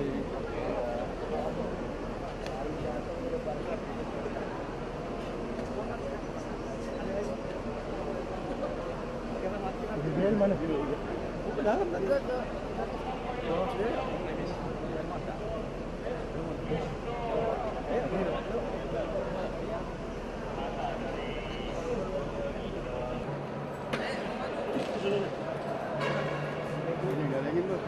kasih. Di mana? Ke dalam tadi. Ini galengin tuh.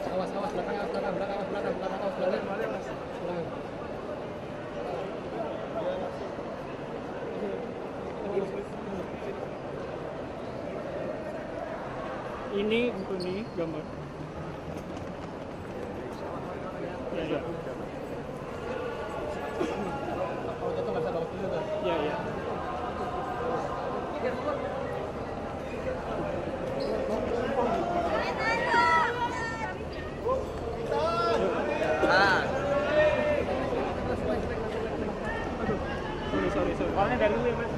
Awas, belakang. Ini untuk ini gambar. Ya, ya. Kalau jatuh nggak bisa bawa dulu tuh. Ya, ya. Sorry. Soalnya dari dulu ya, Mas.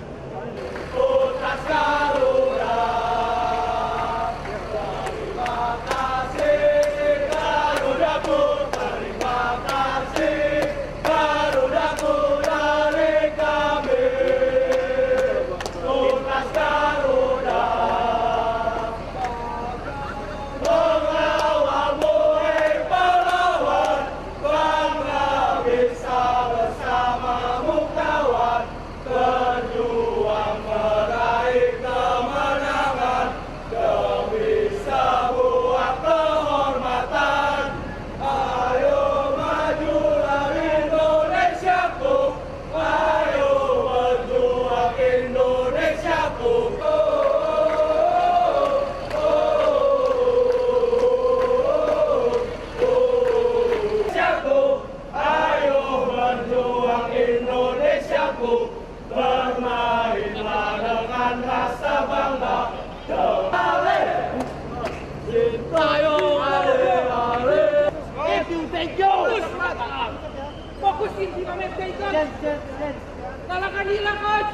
Bermainlah dengan rasa bangga. Thank you. Fokusin di mana Jason. Kalahkan hilang, Coach.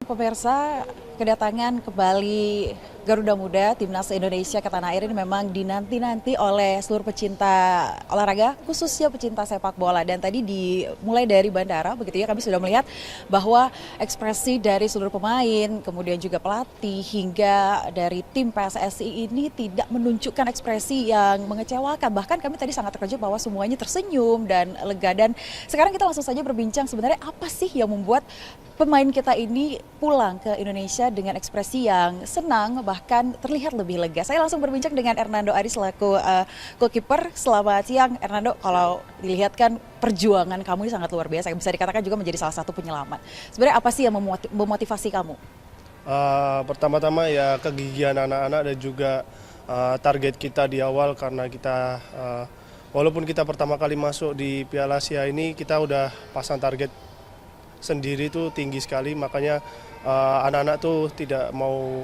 Pemirsa, kedatangan kembali Garuda Muda Timnas Indonesia ke tanah air ini memang dinanti-nanti oleh seluruh pecinta olahraga, khususnya pecinta sepak bola. Dan tadi dimulai dari bandara, begitu ya, kami sudah melihat bahwa ekspresi dari seluruh pemain, kemudian juga pelatih hingga dari tim PSSI ini tidak menunjukkan ekspresi yang mengecewakan. Bahkan kami tadi sangat terkejut bahwa semuanya tersenyum dan lega. Dan sekarang kita langsung saja berbincang sebenarnya apa sih yang membuat pemain kita ini pulang ke Indonesia dengan ekspresi yang senang, bahkan terlihat lebih lega. Saya langsung berbincang dengan Hernando Ari selaku goalkeeper. Selamat siang Hernando, kalau dilihat kan perjuangan kamu ini sangat luar biasa, bisa dikatakan juga menjadi salah satu penyelamat. Sebenarnya apa sih yang memotivasi kamu? Pertama-tama ya kegigihan anak-anak dan juga target kita di awal, karena kita walaupun kita pertama kali masuk di Piala Asia ini, kita udah pasang target sendiri tuh tinggi sekali, makanya anak-anak tuh tidak mau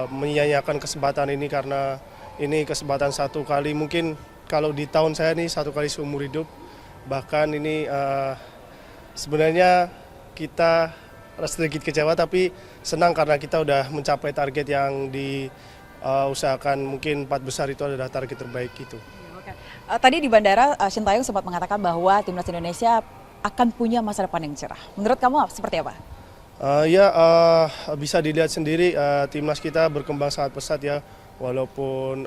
menyia-nyiakan kesempatan ini, karena ini kesempatan satu kali, mungkin kalau di tahun saya nih satu kali seumur hidup. Bahkan ini sebenarnya kita sedikit kecewa, tapi senang karena kita udah mencapai target yang diusahakan. Mungkin 4 besar itu adalah target terbaik itu. Tadi di bandara Shin Tae-yong sempat mengatakan bahwa Timnas Indonesia akan punya masa depan yang cerah. Menurut kamu seperti apa? Bisa dilihat sendiri timnas kita berkembang sangat pesat ya, walaupun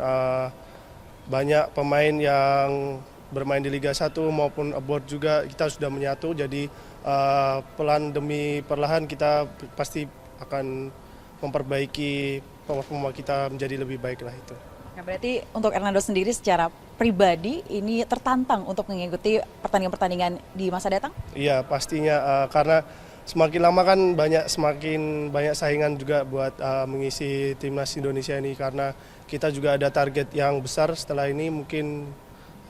banyak pemain yang bermain di Liga 1 maupun abroad juga, kita sudah menyatu. Jadi pelan demi perlahan kita pasti akan memperbaiki pemain kita menjadi lebih baik lah itu. Nah, berarti untuk Hernando sendiri secara pribadi ini tertantang untuk mengikuti pertandingan-pertandingan di masa datang? Iya pastinya, karena semakin lama kan semakin banyak saingan juga buat mengisi timnas Indonesia ini, karena kita juga ada target yang besar setelah ini. Mungkin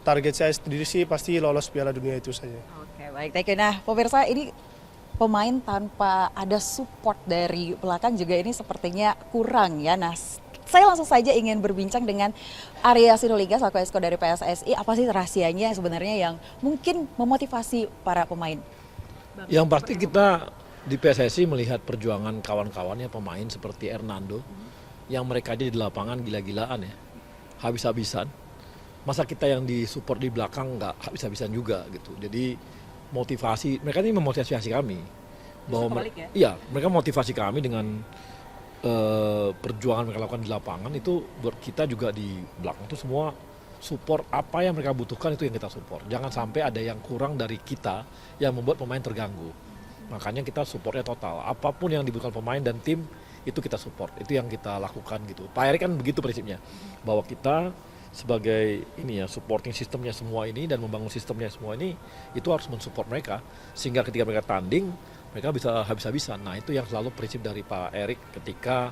target saya sendiri sih pasti lolos Piala Dunia itu saja. Oke, baik, thank you. Nah, pemirsa, ini pemain tanpa ada support dari belakang juga ini sepertinya kurang ya. Nah, Saya langsung saja ingin berbincang dengan Arya Sinulinga selaku Exco dari PSSI. Apa sih rahasianya sebenarnya yang mungkin memotivasi para pemain? Yang pasti kita di PSSI melihat perjuangan kawan-kawannya pemain seperti Hernando yang mereka aja di lapangan gila-gilaan ya, habis-habisan. Masa kita yang disupport di belakang nggak habis-habisan juga gitu. Jadi motivasi mereka ini memotivasi kami bahwa iya mereka motivasi kami dengan perjuangan mereka lakukan di lapangan itu buat kita juga di belakang itu semua support apa yang mereka butuhkan itu yang kita support. Jangan sampai ada yang kurang dari kita yang membuat pemain terganggu. Makanya kita supportnya total. Apapun yang dibutuhkan pemain dan tim itu kita support. Itu yang kita lakukan gitu. Pak Erik kan begitu prinsipnya. Bahwa kita sebagai ini ya supporting sistemnya semua ini dan membangun sistemnya semua ini itu harus mensupport mereka sehingga ketika mereka tanding mereka bisa habis-habisan. Nah itu yang selalu prinsip dari Pak Erik ketika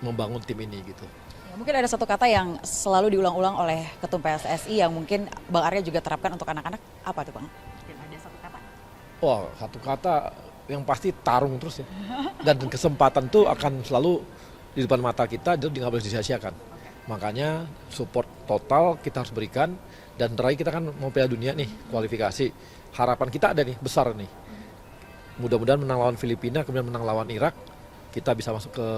membangun tim ini gitu. Mungkin ada satu kata yang selalu diulang-ulang oleh Ketum PSSI yang mungkin Bang Arya juga terapkan untuk anak-anak, apa tuh Bang? Mungkin ada satu kata. Wah, satu kata yang pasti tarung terus ya. Dan kesempatan tuh akan selalu di depan mata kita, itu nggak boleh disia-siakan. Makanya support total kita harus berikan. Dan terakhir kita kan mau Piala Dunia nih, kualifikasi. Harapan kita ada nih, besar nih. Mudah-mudahan menang lawan Filipina, kemudian menang lawan Irak. Kita bisa masuk ke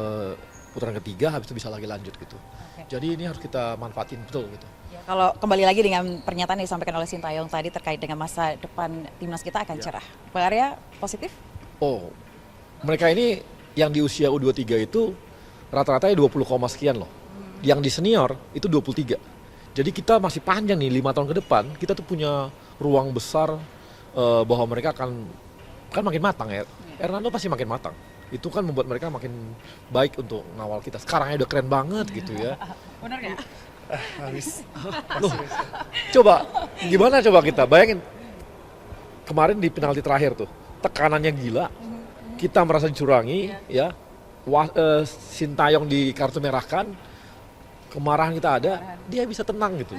putaran ketiga, habis itu bisa lagi lanjut gitu. Jadi ini harus kita manfaatin betul gitu. Ya, kalau kembali lagi dengan pernyataan yang disampaikan oleh Sintayong tadi terkait dengan masa depan timnas kita akan cerah. Pak Arya positif? Oh, mereka ini yang di usia U23 itu rata-ratanya 20, sekian loh. Yang di senior itu 23. Jadi kita masih panjang nih 5 tahun ke depan. Kita tuh punya ruang besar bahwa mereka akan kan makin matang ya. Hernando pasti makin matang. Itu kan membuat mereka makin baik untuk ngawal kita. Sekarangnya udah keren banget gitu ya. Benar nggak? Habis. Loh, coba gimana coba kita bayangin kemarin di penalti terakhir tuh tekanannya gila, kita merasa dicurangi ya. Sintayong di kartu merah kan, kemarahan kita ada, dia bisa tenang gitu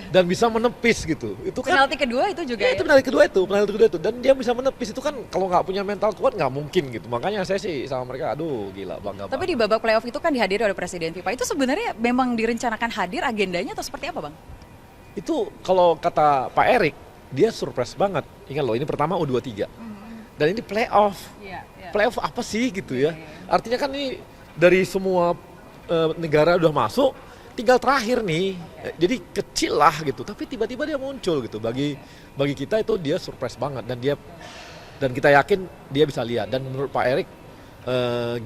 dan bisa menepis gitu. Itu kan Penalti kedua itu juga ya, itu penalti kedua itu dan dia bisa menepis itu kan kalau nggak punya mental kuat nggak mungkin gitu. Makanya saya sih sama mereka aduh gila bangga. Tapi di babak playoff itu kan dihadiri oleh Presiden FIFA. Itu sebenarnya memang direncanakan hadir agendanya atau seperti apa Bang? Itu kalau kata Pak Erik dia surprise banget. Ingat loh ini pertama U23 dan ini playoff. Playoff apa sih gitu ya? Artinya kan ini dari semua negara udah masuk. Tinggal terakhir nih, jadi kecil lah gitu, tapi tiba-tiba dia muncul gitu. Bagi kita itu dia surprise banget dan kita yakin dia bisa lihat. Dan menurut Pak Erik,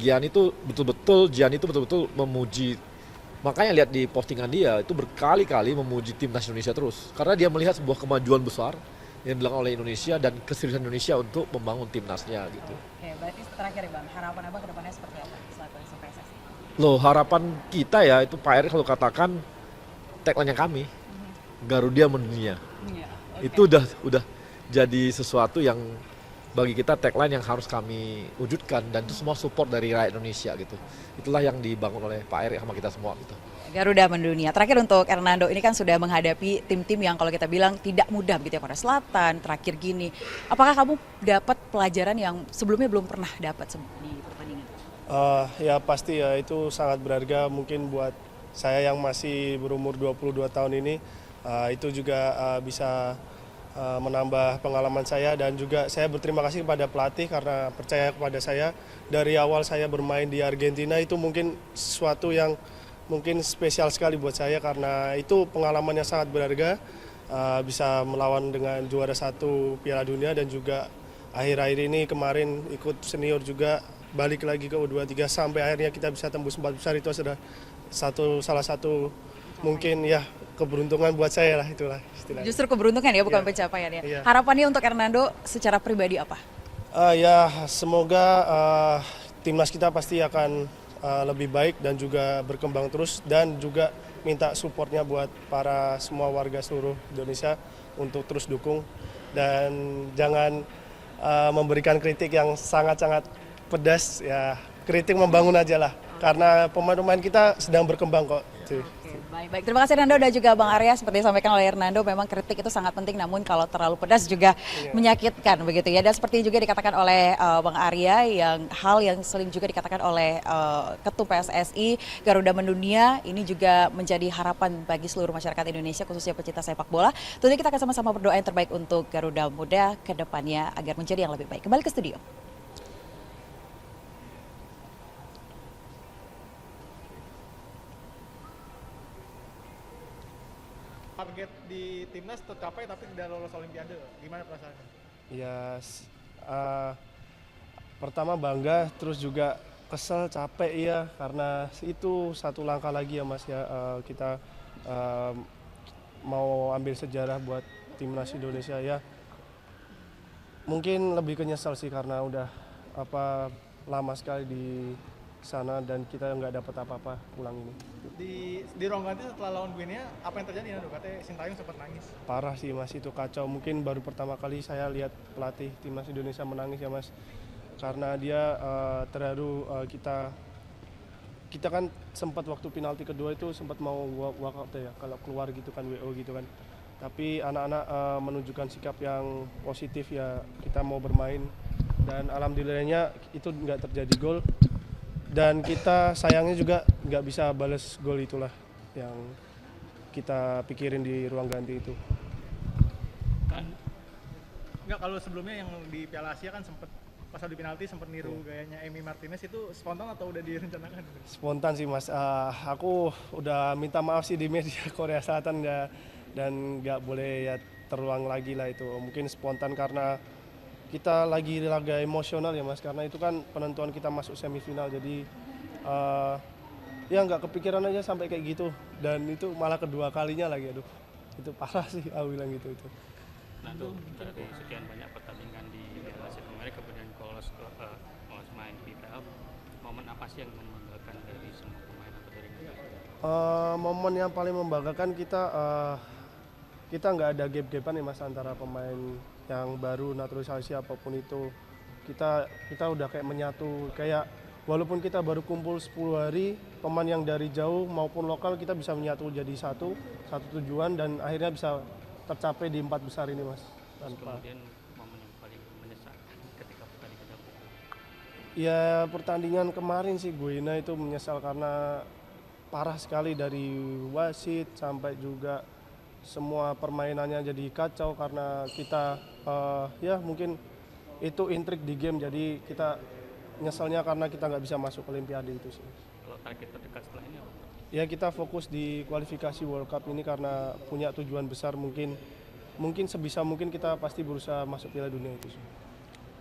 Gian itu betul-betul memuji. Makanya lihat di postingan dia itu berkali-kali memuji timnas Indonesia terus, karena dia melihat sebuah kemajuan besar yang dilakukan oleh Indonesia dan keseriusan Indonesia untuk membangun timnasnya gitu. Oke, berarti terakhir Bang, harapan Abang ke depannya seperti apa selaku PSSI? Loh harapan kita ya itu Pak Erik kalau katakan tagline-nya kami Garuda mendunia. Itu udah jadi sesuatu yang bagi kita tagline yang harus kami wujudkan dan itu semua support dari rakyat Indonesia gitu. Itulah yang dibangun oleh Pak Erik sama kita semua gitu. Garuda mendunia. Terakhir untuk Hernando ini kan sudah menghadapi tim-tim yang kalau kita bilang tidak mudah begitu ya, Korea Selatan, terakhir gini. Apakah kamu dapat pelajaran yang sebelumnya belum pernah dapat di pertandingan? Ya pasti ya itu sangat berharga mungkin buat saya yang masih berumur 22 tahun ini. Itu juga bisa menambah pengalaman saya dan juga saya berterima kasih kepada pelatih karena percaya kepada saya. Dari awal saya bermain di Argentina itu mungkin sesuatu yang mungkin spesial sekali buat saya karena itu pengalaman yang sangat berharga. Bisa melawan dengan juara 1 Piala Dunia dan juga akhir-akhir ini kemarin ikut senior juga balik lagi ke U23 sampai akhirnya kita bisa tembus 4 besar. Itu sudah salah satu mungkin ya keberuntungan buat saya lah itulah istilahnya. Justru keberuntungan ya bukan pencapaian ya. Iya. Harapannya untuk Hernando secara pribadi apa? Ya semoga timnas kita pasti akan lebih baik dan juga berkembang terus dan juga minta supportnya buat para semua warga seluruh Indonesia untuk terus dukung dan jangan memberikan kritik yang sangat-sangat pedas ya, kritik membangun aja lah karena pemain-pemain kita sedang berkembang kok. Baik. Terima kasih Nando dan juga Bang Arya. Seperti disampaikan oleh Hernando, memang kritik itu sangat penting, namun kalau terlalu pedas juga menyakitkan begitu ya. Dan seperti juga dikatakan oleh Bang Arya, yang sering juga dikatakan oleh Ketum PSSI, Garuda Mendunia, ini juga menjadi harapan bagi seluruh masyarakat Indonesia, khususnya pecinta sepak bola. Tentunya kita akan sama-sama berdoa yang terbaik untuk Garuda Muda ke depannya agar menjadi yang lebih baik. Kembali ke studio. Target di timnas tercapai tapi tidak lolos Olimpiade. Gimana perasaannya? Ya, pertama bangga, terus juga kesel, capek ya, karena itu satu langkah lagi ya Mas ya, kita mau ambil sejarah buat timnas Indonesia ya. Mungkin lebih kenyesal sih karena udah lama sekali di sana dan kita nggak dapat apa-apa pulang ini. Di ruang ganti setelah lawan Guinea, apa yang terjadi Nando? Katanya Sintayong sempat nangis. Parah sih Mas, itu kacau. Mungkin baru pertama kali saya lihat pelatih timnas Indonesia menangis ya Mas, karena dia terharu. Kita kan sempat waktu penalti kedua itu sempat mau walkout ya, kalau keluar gitu kan, WO gitu kan. Tapi anak-anak menunjukkan sikap yang positif ya, kita mau bermain dan alhamdulillahnya itu nggak terjadi gol. Dan kita sayangnya juga nggak bisa balas gol itulah yang kita pikirin di ruang ganti itu. Enggak, kalau sebelumnya yang di Piala Asia kan sempat pas di penalti sempat niru gayanya Emi Martinez, itu spontan atau udah direncanakan? Spontan sih Mas, aku udah minta maaf sih di media Korea Selatan ya, dan nggak boleh ya terulang lagi lah itu. Mungkin spontan karena kita lagi laga emosional ya Mas, karena itu kan penentuan kita masuk semifinal, jadi ya nggak kepikiran aja sampai kayak gitu, dan itu malah kedua kalinya lagi, aduh itu parah sih aku bilang gitu itu. Nah tuh dari sekian banyak pertandingan di Piala Asia kemarin kemudian lolos main di PL, momen apa sih yang membanggakan dari semua pemain atau dari Indonesia? Momen yang paling membanggakan kita nggak ada gap-gapan ya Mas antara pemain yang baru naturalisasi apapun itu. Kita udah kayak menyatu, kayak walaupun kita baru kumpul 10 hari, pemain yang dari jauh maupun lokal kita bisa menyatu jadi satu tujuan dan akhirnya bisa tercapai di 4 besar ini Mas. Kemudian momen yang paling menyesalkan ketika pertandingan itu? Ya pertandingan kemarin sih Guinea itu menyesal karena parah sekali, dari wasit sampai juga semua permainannya jadi kacau karena kita ya mungkin itu intrik di game, jadi kita nyesalnya karena kita nggak bisa masuk Olimpiade itu sih. Kalau target terdekat setelah ini apa? Ya kita fokus di kualifikasi World Cup ini karena punya tujuan besar, mungkin sebisa mungkin kita pasti berusaha masuk Piala Dunia itu sih.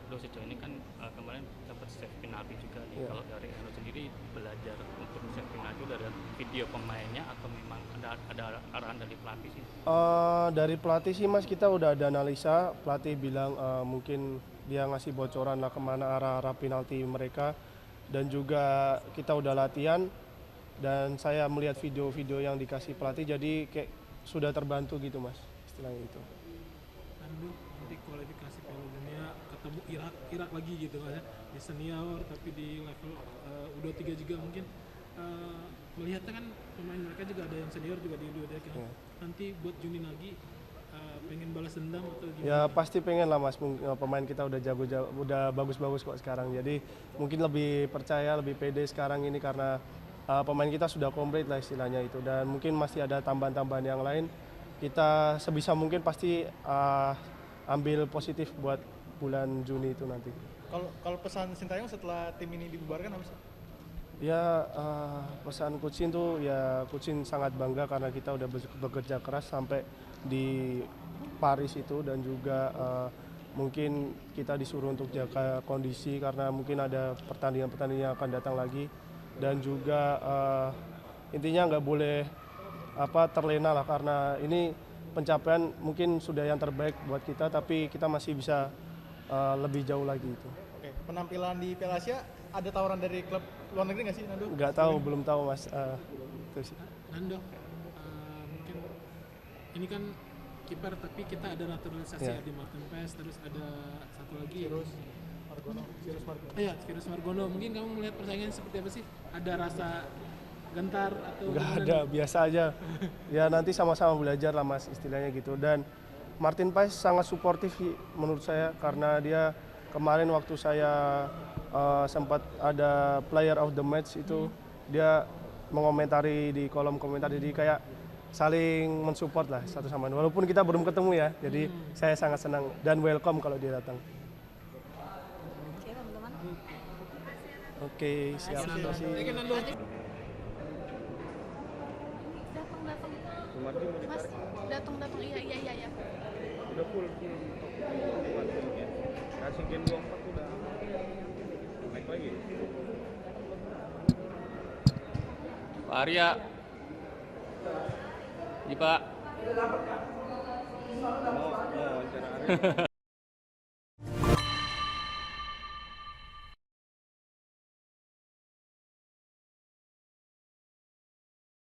Terus sejauh ini kan kemarin dapat save penalti juga nih. Kalau dari Eno sendiri belajar untuk save penalti dari video pemainnya atau memang ada arahan dari pelatih sih? Dari pelatih sih Mas, kita udah ada analisa, pelatih bilang mungkin dia ngasih bocoran lah kemana arah penalti mereka, dan juga kita udah latihan dan saya melihat video-video yang dikasih pelatih, jadi kayak sudah terbantu gitu Mas istilahnya itu. Nanti kualifikasi Piala Dunia ketemu Irak lagi gitu kan ya, di senior tapi di level U23 juga mungkin. Melihatnya kan pemain mereka juga ada yang senior juga di U23 kan. Nanti buat Juni lagi pengen balas dendam atau gimana? Ya pasti pengen lah Mas, pemain kita udah jago, udah bagus-bagus kok sekarang, jadi mungkin lebih percaya, lebih pede sekarang ini karena pemain kita sudah komplit lah istilahnya itu, dan mungkin masih ada tambahan-tambahan yang lain. Kita sebisa mungkin pasti ambil positif buat bulan Juni itu nanti. Kalau pesan Sintayong setelah tim ini dibubarkan apa sih? Ya pesan Coach Shin tuh ya, Coach Shin sangat bangga karena kita udah bekerja keras sampai di Paris itu, dan juga mungkin kita disuruh untuk jaga kondisi karena mungkin ada pertandingan-pertandingan yang akan datang lagi, dan juga intinya nggak boleh terlena lah, karena ini pencapaian mungkin sudah yang terbaik buat kita, tapi kita masih bisa lebih jauh lagi itu. Oke, penampilan di Piala Asia ada tawaran dari klub luar negeri nggak sih Nando? Nggak tahu, belum tahu Mas. Itu sih. Nando, mungkin ini kan kiper tapi kita ada naturalisasi, Adi Martin Paes, terus ada satu lagi Virus Margono. Iya, Virus Margono. Mungkin kamu melihat persaingan seperti apa sih? Ada rasa gentar atau Nggak gimana ada, nih? biasa aja. Ya nanti sama-sama belajar lah Mas istilahnya gitu. Dan Martin Paes sangat suportif sih menurut saya karena dia kemarin waktu saya sempat ada player of the match itu dia mengomentari di kolom komentar, jadi kayak saling mensupport lah satu sama lain. Walaupun kita belum ketemu ya, jadi saya sangat senang dan welcome kalau dia datang. Oke teman-teman. Oke, siap. Terima kasih. Oke, Nando. Datang iya. Udah full. Kasih game 24 udah naik lagi. Pak Arya. Iya Pak. Mau wawancara Arya.